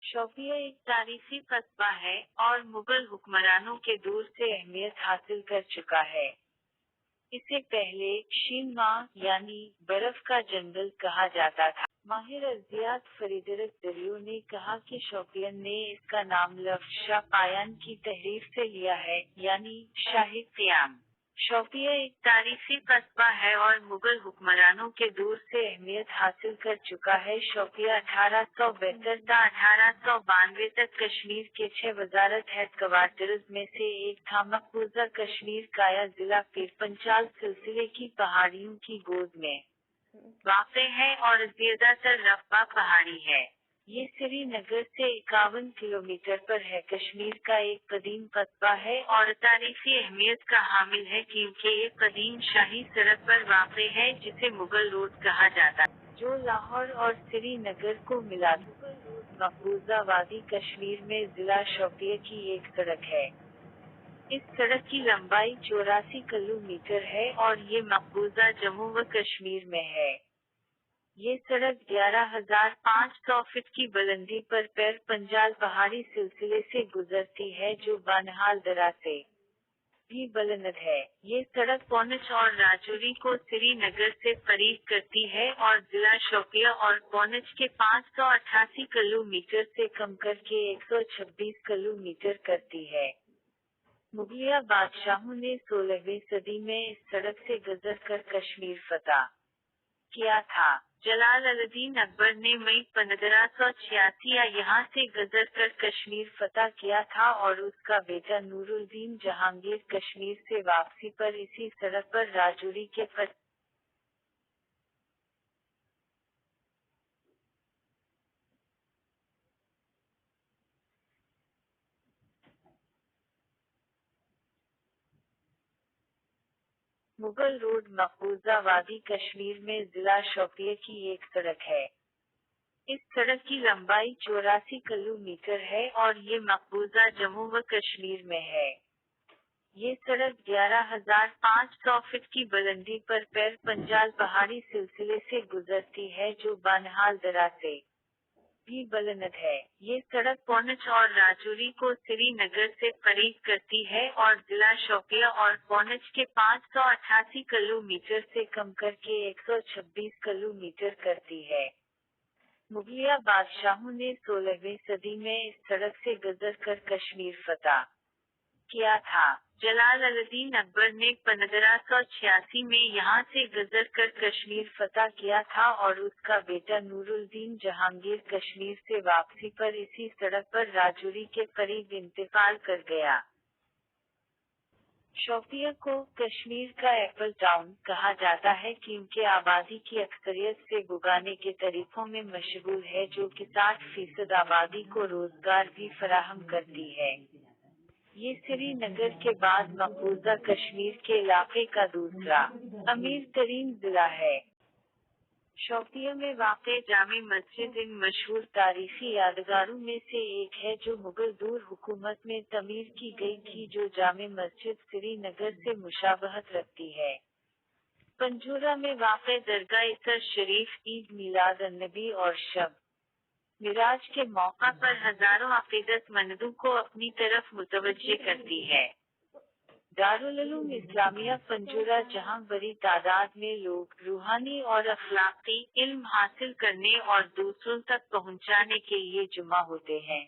शोपिया एक तारीखी कस्बा है और मुगल हुक्मरानों के दूर से अहमियत हासिल कर चुका है। इसे पहले शीमा यानी बर्फ का जंगल कहा जाता था। माहिर अर्जियात फरीदरक दरियो ने कहा कि शोपियन ने इसका नाम लफ्ज़ शाह पायान की तहरीर से लिया है, यानी शाही क़याम। शोपिया एक तारीखी कस्बा है और मुगल हुक्मरानों के दूर से अहमियत हासिल कर चुका है। शोपिया 1872 ta 1892 तक कश्मीर के 6 वजारत हेडक्वार्टर्स में से एक था। मकबूजा कश्मीर का यह जिला पीर पंचाल सिलसिले की पहाड़ियों की गोद में वाक़े है और ज्यादातर रफ़ा पहाड़ी है। ये श्रीनगर से 51 किलोमीटर पर है। कश्मीर का एक कदीम कस्बा है और तारीखी अहमियत का हामिल है क्योंकि ये कदीम शाही सड़क पर वाक़े है जिसे मुगल रोड कहा जाता है, जो लाहौर और श्रीनगर को मिलाता है। मकबूजा वादी कश्मीर में जिला शोपिया की एक सड़क है। इस सड़क की लंबाई 84 किलोमीटर है और ये मकबूजा जम्मू व कश्मीर में है। ये सड़क 11,500 फीट की बुलंदी पर पैर पंजाल पहाड़ी सिलसिले से गुजरती है, जो बानहाल दरा से भी बुलंद है। ये सड़क पौनच और राजौरी को श्रीनगर से करीब करती है और जिला शोपिया और पौनच के 588 किलोमीटर से कम करके 126 किलोमीटर करती है। मुगलिया बादशाहों ने 16वीं सदी में इस सड़क से गुजर कर कश्मीर फतह किया था। जलाल-अल-दीन अकबर ने मई 1586 यहाँ से गुजर कर कश्मीर फतह किया था और उसका बेटा नूरुल-दीन जहांगीर कश्मीर से वापसी पर इसी सड़क पर राजौरी के मुगल रोड मकबूजा वादी कश्मीर में जिला शोपिया की एक सड़क है। इस सड़क की लंबाई 84 किलोमीटर है और ये मकबूजा जम्मू व कश्मीर में है। ये सड़क 11,500 फीट की बुलंदी पर पैर पंजाल पहाड़ी सिलसिले से गुजरती है, जो बानहाल दरा से भी बुलंद है। ये सड़क पौनच और राजौरी को श्रीनगर से करीब करती है और जिला शोपिया और पौनच के 588 किलोमीटर से कम करके 126 किलोमीटर करती है। मुगलिया बादशाहों ने 16वीं सदी में इस सड़क से गुजर कर कश्मीर फतह किया था। जलाल-अल-दीन अकबर ने 1586 में यहाँ से गुजर कर कश्मीर फतह किया था और उसका बेटा नूरुल-दीन जहांगीर कश्मीर से वापसी पर इसी सड़क पर राजौरी के करीब इंतकाल कर गया। शोपिया को कश्मीर का एप्पल टाउन कहा जाता है क्योंकि आबादी की अक्सरियत से उगाने के तरीकों में मशहूर है, जो कि 60% आबादी को रोजगार भी फराहम करती है। ये श्रीनगर के बाद मकबूजा कश्मीर के इलाके का दूसरा अमीर तरीन जिला है। शोपिया में वाक़े जामे मस्जिद इन मशहूर तारीखी यादगारों में से एक है, जो मुगल दूर हुकूमत में तमीर की गई थी, जो जामे मस्जिद श्रीनगर से मुशाबहत रखती है। पंजूरा में वाक़े दरगाह इसर शरीफ ईद मिलाद अन्नबी और शब मिराज के मौका पर हजारों अकीदतमंदों को अपनी तरफ मुतवज्जे करती है। दारुल उलूम इस्लामिया पंजूरा, जहां बड़ी तादाद में लोग रूहानी और अखलाकी इल्म हासिल करने और दूसरों तक पहुंचाने के लिए जुमा होते हैं।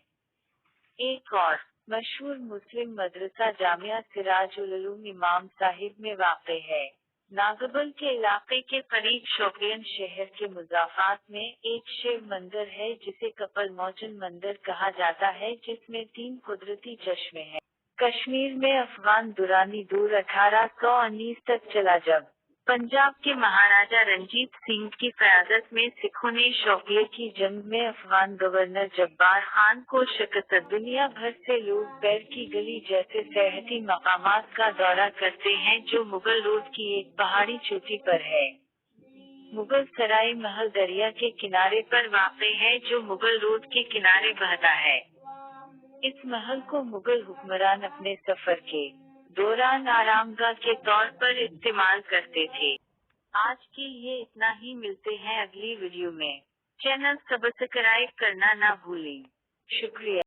एक और मशहूर मुस्लिम मदरसा जामिया सिराज उल उलूम इमाम साहिब में वाक़े है। नागबल के इलाके के करीब शोपियन शहर के मुजाफात में एक शिव मंदिर है, जिसे कपल मोचन मंदिर कहा जाता है, जिसमें 3 कुदरती चश्मे हैं। कश्मीर में अफगान दुरानी दूर 1819 तक चला, जब पंजाब के महाराजा रंजीत सिंह की क़यादत में सिखों ने शोपिया की जंग में अफगान गवर्नर जब्बार खान को शिकस्त। दुनिया भर से लोग पैर की गली जैसे सयाहती मकामात का दौरा करते हैं, जो मुगल रोड की एक पहाड़ी चोटी पर है। मुगल सराय महल दरिया के किनारे पर वाक़े है, जो मुगल रोड के किनारे बहता है। इस महल को मुगल हुक्मरान अपने सफर के दौरान आरामगाह के तौर पर इस्तेमाल करते थे। आज के लिए इतना ही, मिलते हैं अगली वीडियो में। चैनल सब्सक्राइब करना ना भूलें। شکریہ